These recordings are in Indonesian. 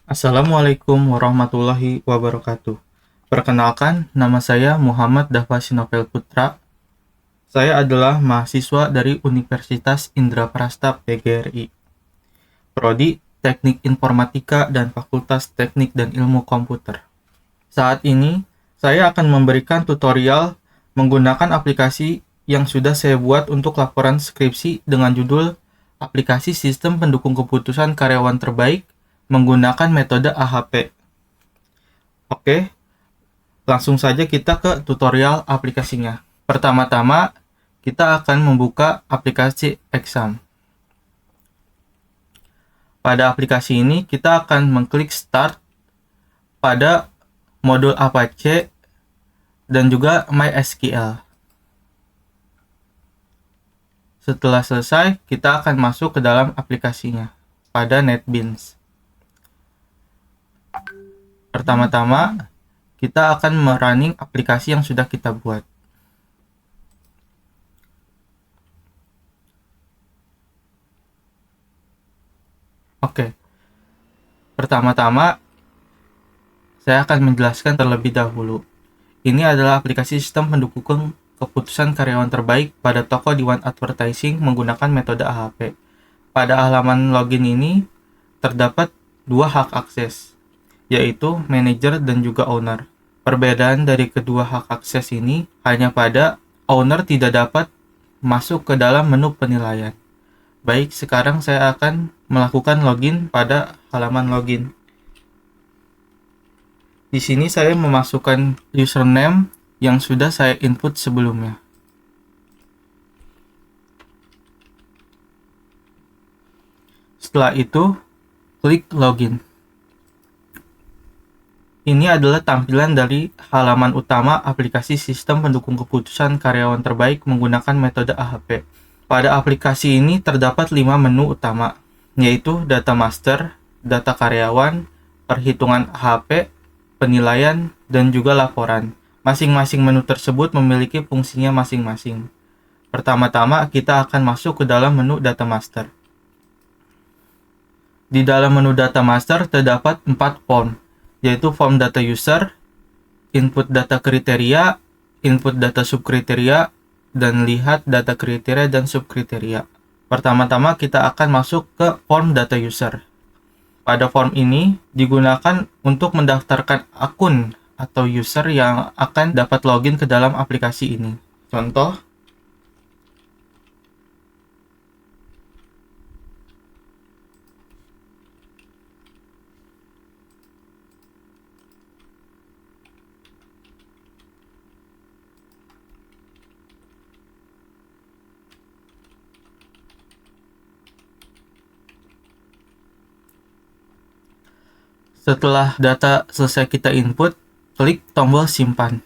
Assalamualaikum warahmatullahi wabarakatuh. Perkenalkan, nama saya Muhammad Dafasi Novel Putra. Saya adalah mahasiswa dari Universitas Indraprasta PGRI, Prodi Teknik Informatika dan Fakultas Teknik dan Ilmu Komputer. Saat ini, saya akan memberikan tutorial menggunakan aplikasi yang sudah saya buat untuk laporan skripsi dengan judul Aplikasi Sistem Pendukung Keputusan Karyawan Terbaik menggunakan metode AHP. Oke, langsung saja kita ke tutorial aplikasinya. Pertama-tama, kita akan membuka aplikasi Exam. Pada aplikasi ini, kita akan mengklik Start pada modul Apache dan juga MySQL. Setelah selesai, kita akan masuk ke dalam aplikasinya pada NetBeans. Pertama-tama, kita akan merunning aplikasi yang sudah kita buat. Oke. Pertama-tama, saya akan menjelaskan terlebih dahulu. Ini adalah aplikasi sistem pendukung keputusan karyawan terbaik pada toko Diwan Advertising menggunakan metode AHP. Pada halaman login ini, terdapat dua hak akses, yaitu manager dan juga owner. Perbedaan dari kedua hak akses ini hanya pada owner tidak dapat masuk ke dalam menu penilaian. Baik, sekarang saya akan melakukan login pada halaman login. Di sini saya memasukkan username yang sudah saya input sebelumnya. Setelah itu, klik login. Ini adalah tampilan dari halaman utama aplikasi sistem pendukung keputusan karyawan terbaik menggunakan metode AHP. Pada aplikasi ini terdapat 5 menu utama, yaitu data master, data karyawan, perhitungan AHP, penilaian, dan juga laporan. Masing-masing menu tersebut memiliki fungsinya masing-masing. Pertama-tama kita akan masuk ke dalam menu data master. Di dalam menu data master terdapat 4 form, yaitu form data user, input data kriteria, input data subkriteria, dan lihat data kriteria dan subkriteria. Pertama-tama kita akan masuk ke form data user. Pada form ini digunakan untuk mendaftarkan akun atau user yang akan dapat login ke dalam aplikasi ini. Contoh, setelah data selesai kita input, klik tombol simpan.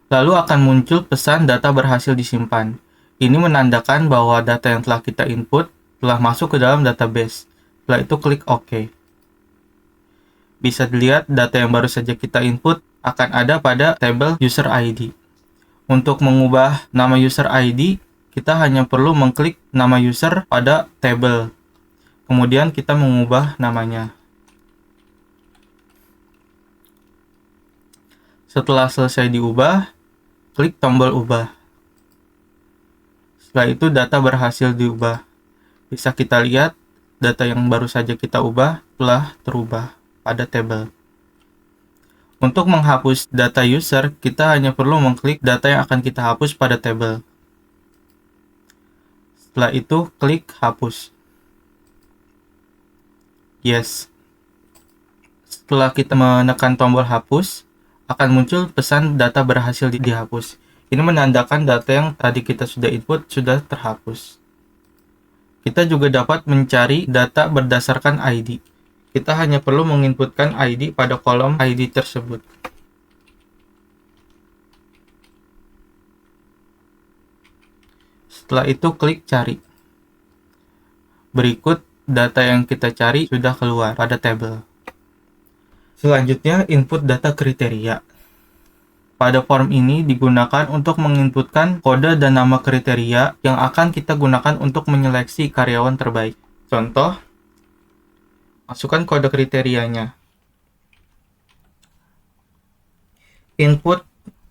Lalu akan muncul pesan data berhasil disimpan. Ini menandakan bahwa data yang telah kita input telah masuk ke dalam database. Setelah itu klik OK. Bisa dilihat data yang baru saja kita input akan ada pada tabel user ID. Untuk mengubah nama user ID, kita hanya perlu mengklik nama user pada tabel. Kemudian kita mengubah namanya. Setelah selesai diubah, klik tombol ubah. Setelah itu data berhasil diubah. Bisa kita lihat data yang baru saja kita ubah telah terubah pada tabel. Untuk menghapus data user, kita hanya perlu mengklik data yang akan kita hapus pada tabel. Setelah itu, klik hapus. Yes. Setelah kita menekan tombol hapus, akan muncul pesan data berhasil dihapus. Ini menandakan data yang tadi kita sudah input sudah terhapus. Kita juga dapat mencari data berdasarkan ID. Kita hanya perlu menginputkan ID pada kolom ID tersebut. Setelah itu klik cari. Berikut data yang kita cari sudah keluar pada tabel. Selanjutnya, input data kriteria. Pada form ini digunakan untuk menginputkan kode dan nama kriteria yang akan kita gunakan untuk menyeleksi karyawan terbaik. Contoh, Masukkan kode kriterianya. Input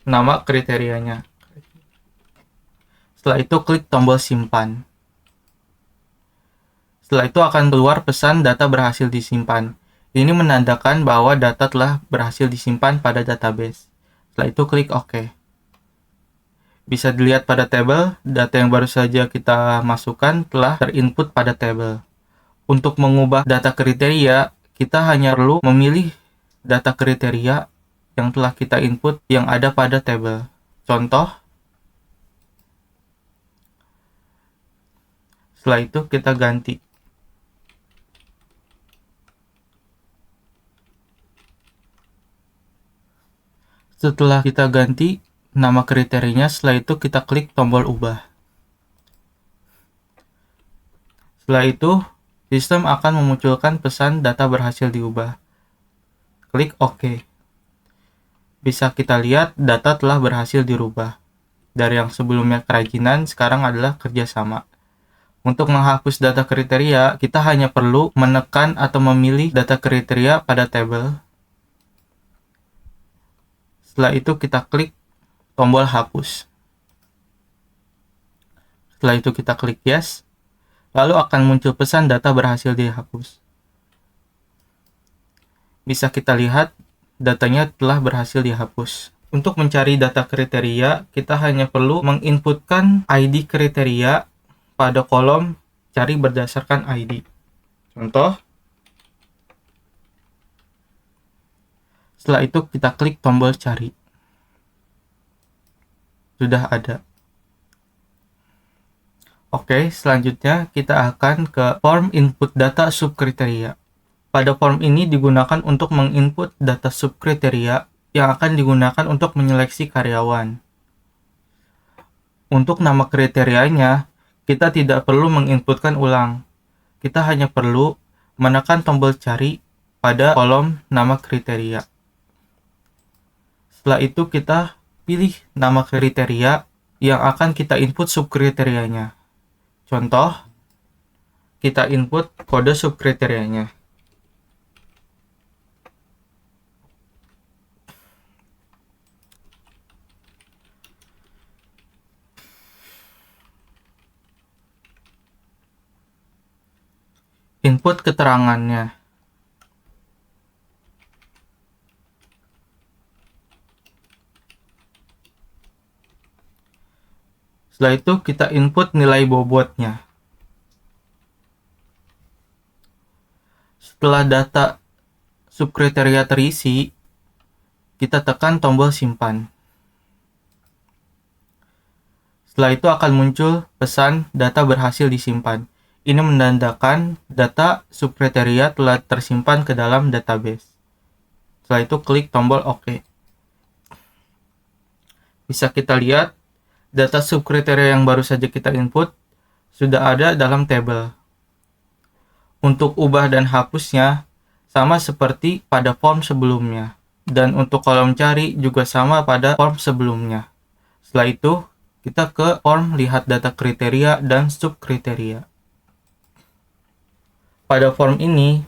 nama kriterianya. Setelah itu klik tombol simpan. Setelah itu akan keluar pesan data berhasil disimpan. Ini menandakan bahwa data telah berhasil disimpan pada database. Setelah itu klik OK. Bisa dilihat pada tabel, data yang baru saja kita masukkan telah terinput pada tabel. Untuk mengubah data kriteria, kita hanya perlu memilih data kriteria yang telah kita input yang ada pada tabel. Contoh, setelah itu kita ganti. Setelah kita ganti nama kriterianya, setelah itu kita klik tombol ubah. Setelah itu, sistem akan memunculkan pesan data berhasil diubah. Klik OK. Bisa kita lihat data telah berhasil dirubah. Dari yang sebelumnya kerajinan, sekarang adalah kerjasama. Untuk menghapus data kriteria, kita hanya perlu menekan atau memilih data kriteria pada tabel. Setelah itu kita klik tombol hapus. Setelah itu kita klik yes, lalu akan muncul pesan data berhasil dihapus. Bisa kita lihat datanya telah berhasil dihapus. Untuk mencari data kriteria, kita hanya perlu menginputkan ID kriteria pada kolom cari berdasarkan ID. Contoh, setelah itu kita klik tombol cari. Sudah ada. Oke, selanjutnya kita akan ke form input data subkriteria. Pada form ini digunakan untuk menginput data subkriteria yang akan digunakan untuk menyeleksi karyawan. Untuk nama kriterianya, kita tidak perlu menginputkan ulang. Kita hanya perlu menekan tombol cari pada kolom nama kriteria. Setelah itu kita pilih nama kriteria yang akan kita input subkriterianya. Contoh, kita input kode subkriterianya. Input keterangannya. Setelah itu kita input nilai bobotnya. Setelah data subkriteria terisi, kita tekan tombol simpan. Setelah itu akan muncul pesan data berhasil disimpan. Ini menandakan data subkriteria telah tersimpan ke dalam database. Setelah itu klik tombol OK. Bisa kita lihat data subkriteria yang baru saja kita input sudah ada dalam tabel. Untuk ubah dan hapusnya sama seperti pada form sebelumnya. Dan untuk kolom cari juga sama pada form sebelumnya. Setelah itu, kita ke form lihat data kriteria dan subkriteria. Pada form ini,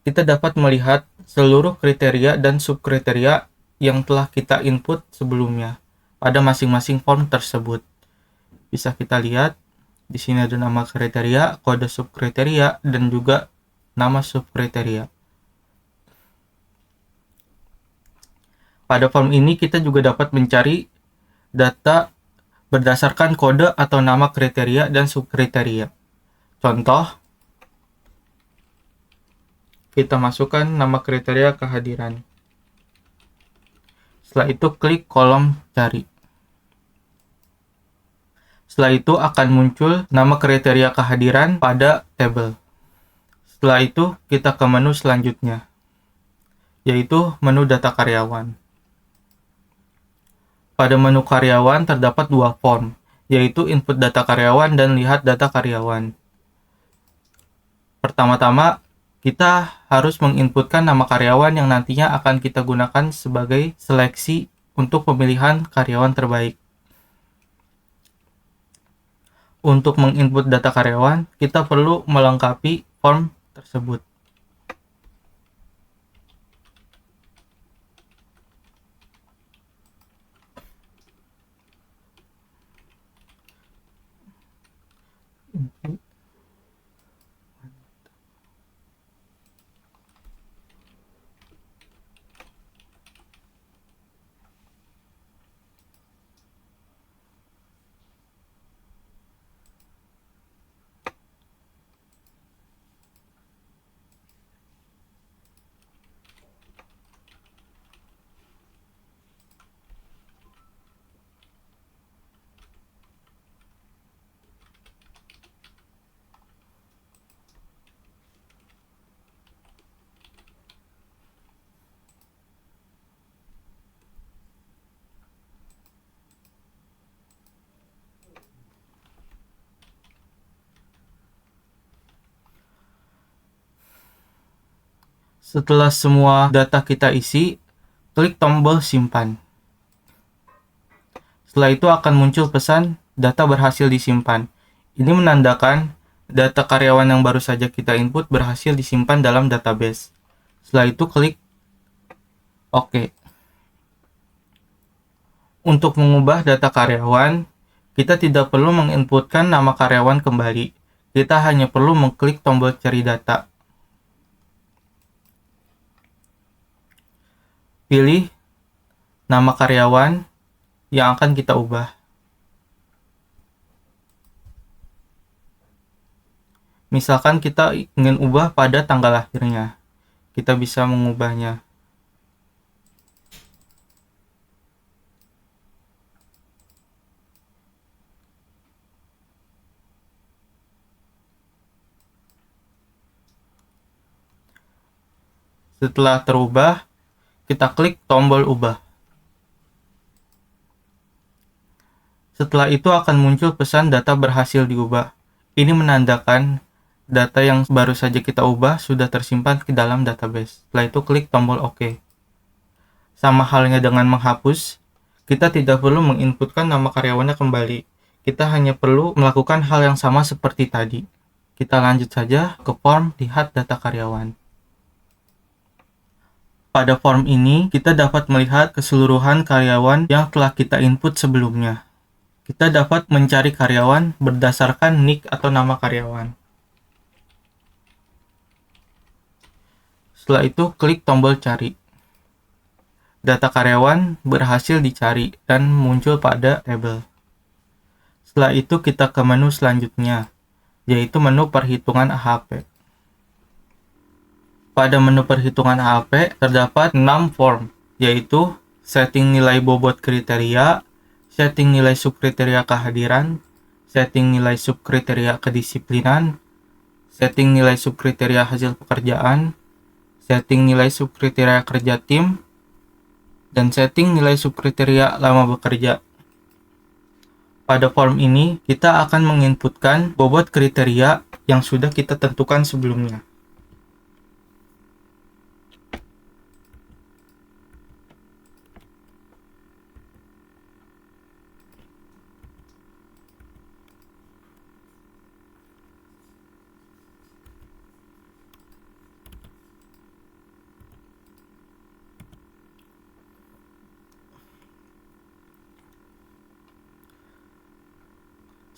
kita dapat melihat seluruh kriteria dan subkriteria yang telah kita input sebelumnya pada masing-masing form tersebut. Bisa kita lihat, di sini ada nama kriteria, kode subkriteria, dan juga nama subkriteria. Pada form ini kita juga dapat mencari data berdasarkan kode atau nama kriteria dan subkriteria. Contoh, kita masukkan nama kriteria kehadiran. Setelah itu klik kolom cari. Setelah itu akan muncul nama kriteria kehadiran pada tabel. Setelah itu kita ke menu selanjutnya, yaitu menu data karyawan. Pada menu karyawan terdapat dua form, yaitu input data karyawan dan lihat data karyawan. Pertama-tama, kita harus menginputkan nama karyawan yang nantinya akan kita gunakan sebagai seleksi untuk pemilihan karyawan terbaik. Untuk menginput data karyawan, kita perlu melengkapi form tersebut. Setelah semua data kita isi, klik tombol simpan. Setelah itu akan muncul pesan data berhasil disimpan. Ini menandakan data karyawan yang baru saja kita input berhasil disimpan dalam database. Setelah itu klik OK. Untuk mengubah data karyawan, kita tidak perlu menginputkan nama karyawan kembali. Kita hanya perlu mengklik tombol cari data. Pilih nama karyawan yang akan kita ubah. Misalkan kita ingin ubah pada tanggal lahirnya, kita bisa mengubahnya. Setelah terubah, kita klik tombol ubah. Setelah itu akan muncul pesan data berhasil diubah. Ini menandakan data yang baru saja kita ubah sudah tersimpan ke dalam database. Setelah itu klik tombol OK. Sama halnya dengan menghapus, kita tidak perlu menginputkan nama karyawannya kembali. Kita hanya perlu melakukan hal yang sama seperti tadi. Kita lanjut saja ke form lihat data karyawan. Pada form ini, kita dapat melihat keseluruhan karyawan yang telah kita input sebelumnya. Kita dapat mencari karyawan berdasarkan nick atau nama karyawan. Setelah itu, klik tombol cari. Data karyawan berhasil dicari dan muncul pada tabel. Setelah itu, kita ke menu selanjutnya, yaitu menu perhitungan AHP. Pada menu perhitungan AHP, terdapat 6 form, yaitu setting nilai bobot kriteria, setting nilai subkriteria kehadiran, setting nilai subkriteria kedisiplinan, setting nilai subkriteria hasil pekerjaan, setting nilai subkriteria kerja tim, dan setting nilai subkriteria lama bekerja. Pada form ini, kita akan menginputkan bobot kriteria yang sudah kita tentukan sebelumnya.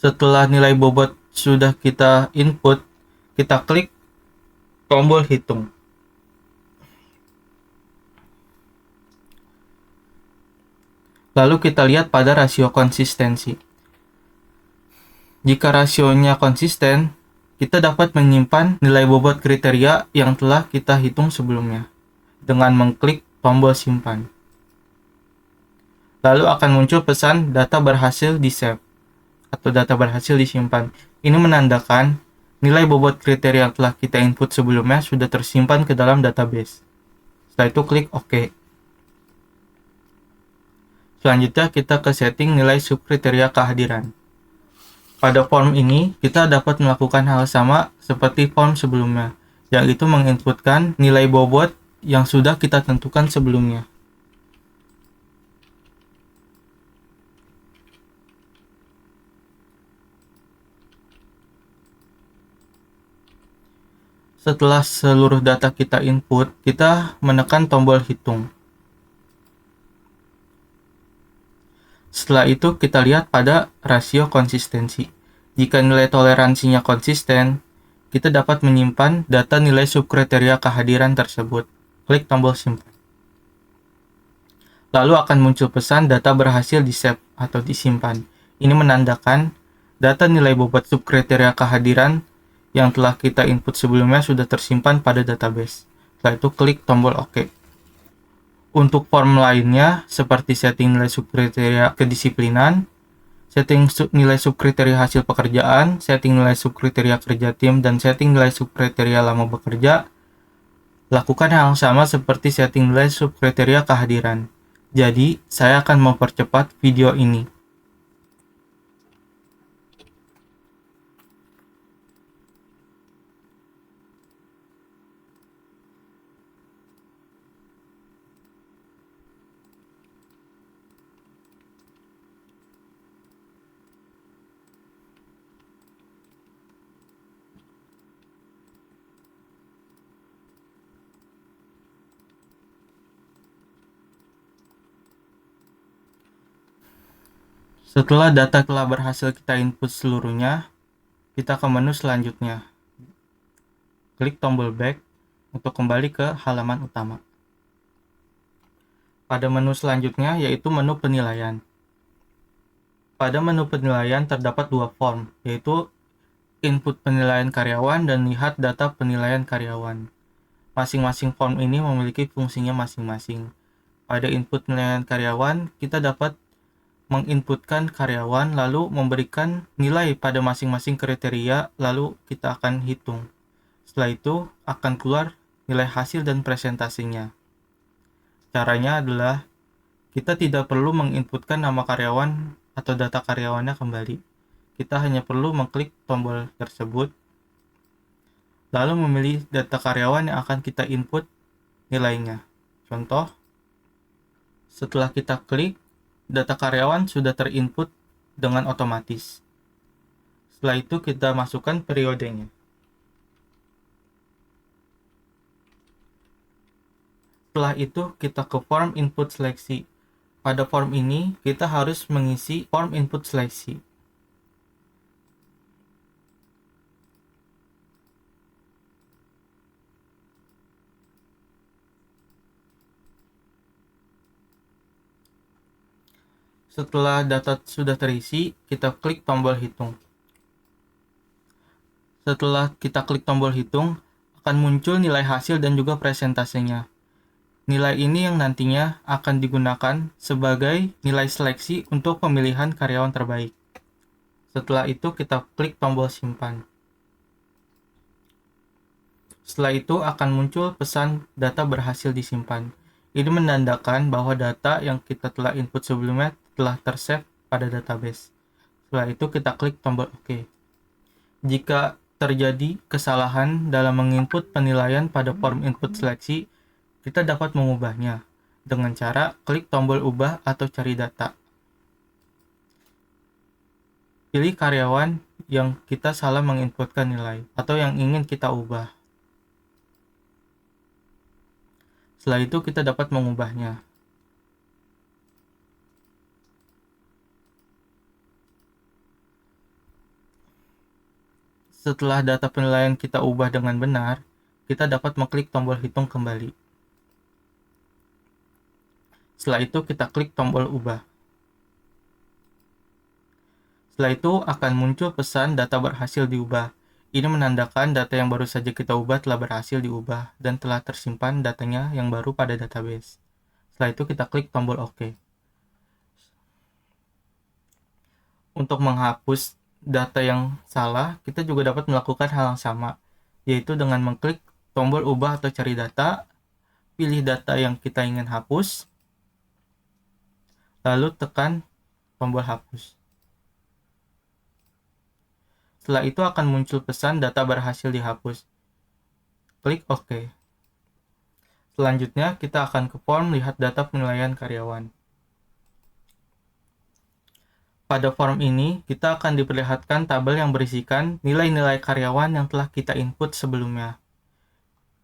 Setelah nilai bobot sudah kita input, kita klik tombol hitung. Lalu kita lihat pada rasio konsistensi. Jika rasionya konsisten, kita dapat menyimpan nilai bobot kriteria yang telah kita hitung sebelumnya dengan mengklik tombol simpan. Lalu akan muncul pesan data berhasil di-save atau data berhasil disimpan. Ini menandakan nilai bobot kriteria yang telah kita input sebelumnya sudah tersimpan ke dalam database. Setelah itu klik OK. Selanjutnya kita ke setting nilai subkriteria kehadiran. Pada form ini, kita dapat melakukan hal sama seperti form sebelumnya, yaitu menginputkan nilai bobot yang sudah kita tentukan sebelumnya. Setelah seluruh data kita input, kita menekan tombol hitung. Setelah itu, kita lihat pada rasio konsistensi. Jika nilai toleransinya konsisten, kita dapat menyimpan data nilai subkriteria kehadiran tersebut. Klik tombol simpan. Lalu akan muncul pesan data berhasil di-save atau disimpan. Ini menandakan data nilai bobot subkriteria kehadiran yang telah kita input sebelumnya sudah tersimpan pada database. Setelah itu klik tombol OK. Untuk form lainnya, seperti setting nilai subkriteria kedisiplinan, setting nilai subkriteria hasil pekerjaan, setting nilai subkriteria kerja tim, dan setting nilai subkriteria lama bekerja, lakukan hal yang sama seperti setting nilai subkriteria kehadiran. Jadi, saya akan mempercepat video ini. Setelah data telah berhasil kita input seluruhnya, kita ke menu selanjutnya. Klik tombol back untuk kembali ke halaman utama. Pada menu selanjutnya yaitu menu penilaian. Pada menu penilaian terdapat dua form, yaitu input penilaian karyawan dan lihat data penilaian karyawan. Masing-masing form ini memiliki fungsinya masing-masing. Pada input penilaian karyawan, kita dapat menginputkan karyawan lalu memberikan nilai pada masing-masing kriteria, lalu kita akan hitung. Setelah itu akan keluar nilai hasil dan presentasinya. Caranya adalah kita tidak perlu menginputkan nama karyawan atau data karyawannya kembali. Kita hanya perlu mengklik tombol tersebut, lalu memilih data karyawan yang akan kita input nilainya. Contoh, setelah kita klik, data karyawan sudah terinput dengan otomatis. Setelah itu kita masukkan periodenya. Setelah itu kita ke form input seleksi. Pada form ini kita harus mengisi form input seleksi. Setelah data sudah terisi, kita klik tombol hitung. Setelah kita klik tombol hitung, akan muncul nilai hasil dan juga presentasinya. Nilai ini yang nantinya akan digunakan sebagai nilai seleksi untuk pemilihan karyawan terbaik. Setelah itu kita klik tombol simpan. Setelah itu akan muncul pesan data berhasil disimpan. Ini menandakan bahwa data yang kita telah input sebelumnya telah tersave pada database. Setelah itu kita klik tombol OK. Jika terjadi kesalahan dalam menginput penilaian pada form input seleksi, kita dapat mengubahnya dengan cara klik tombol ubah atau cari data. Pilih karyawan yang kita salah menginputkan nilai atau yang ingin kita ubah. Setelah itu kita dapat mengubahnya. Setelah data penilaian kita ubah dengan benar, kita dapat mengklik tombol hitung kembali. Setelah itu kita klik tombol ubah. Setelah itu akan muncul pesan data berhasil diubah. Ini menandakan data yang baru saja kita ubah telah berhasil diubah dan telah tersimpan datanya yang baru pada database. Setelah itu kita klik tombol OK. Untuk menghapus data yang salah, kita juga dapat melakukan hal yang sama, yaitu dengan mengklik tombol ubah atau cari data, pilih data yang kita ingin hapus, lalu tekan tombol hapus. Setelah itu akan muncul pesan data berhasil dihapus. Klik OK. Selanjutnya, kita akan ke form lihat data penilaian karyawan. Pada form ini, kita akan diperlihatkan tabel yang berisikan nilai-nilai karyawan yang telah kita input sebelumnya.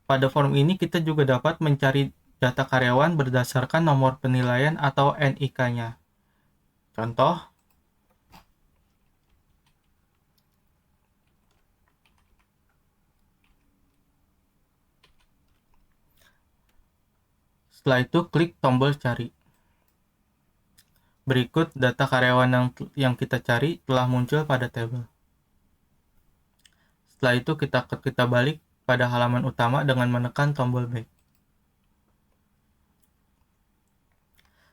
Pada form ini, kita juga dapat mencari data karyawan berdasarkan nomor penilaian atau NIK-nya. Contoh, setelah itu klik tombol cari. Berikut data karyawan yang kita cari telah muncul pada tabel. Setelah itu kita balik pada halaman utama dengan menekan tombol back.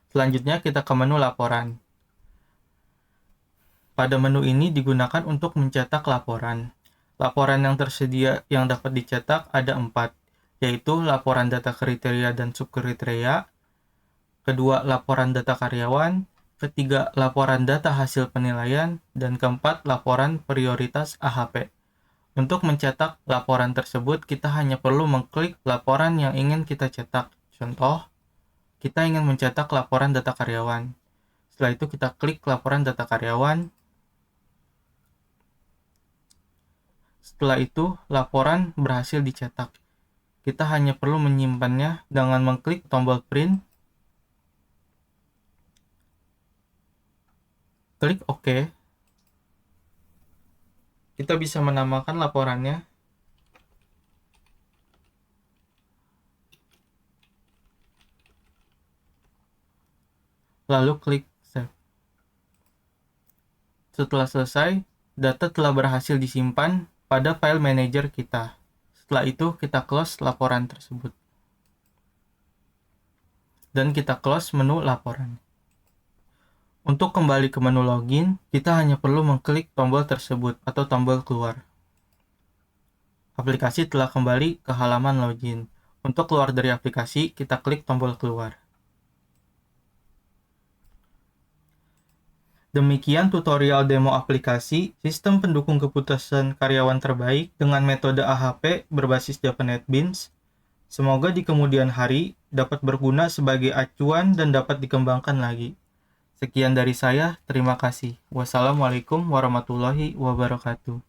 Selanjutnya kita ke menu laporan. Pada menu ini digunakan untuk mencetak laporan. Laporan yang tersedia yang dapat dicetak ada 4, yaitu laporan data kriteria dan subkriteria, kedua laporan data karyawan, ketiga laporan data hasil penilaian, dan keempat laporan prioritas AHP. Untuk mencetak laporan tersebut, kita hanya perlu mengklik laporan yang ingin kita cetak. Contoh, kita ingin mencetak laporan data karyawan. Setelah itu kita klik laporan data karyawan. Setelah itu, laporan berhasil dicetak. Kita hanya perlu menyimpannya dengan mengklik tombol print. Klik OK. Kita bisa menambahkan laporannya. Lalu klik Save. Setelah selesai, data telah berhasil disimpan pada file manager kita. Setelah itu, kita close laporan tersebut. Dan kita close menu laporan. Untuk kembali ke menu login, kita hanya perlu mengklik tombol tersebut atau tombol keluar. Aplikasi telah kembali ke halaman login. Untuk keluar dari aplikasi, kita klik tombol keluar. Demikian tutorial demo aplikasi Sistem Pendukung Keputusan Karyawan Terbaik dengan metode AHP berbasis Java NetBeans. Semoga di kemudian hari dapat berguna sebagai acuan dan dapat dikembangkan lagi. Sekian dari saya, terima kasih. Wassalamualaikum warahmatullahi wabarakatuh.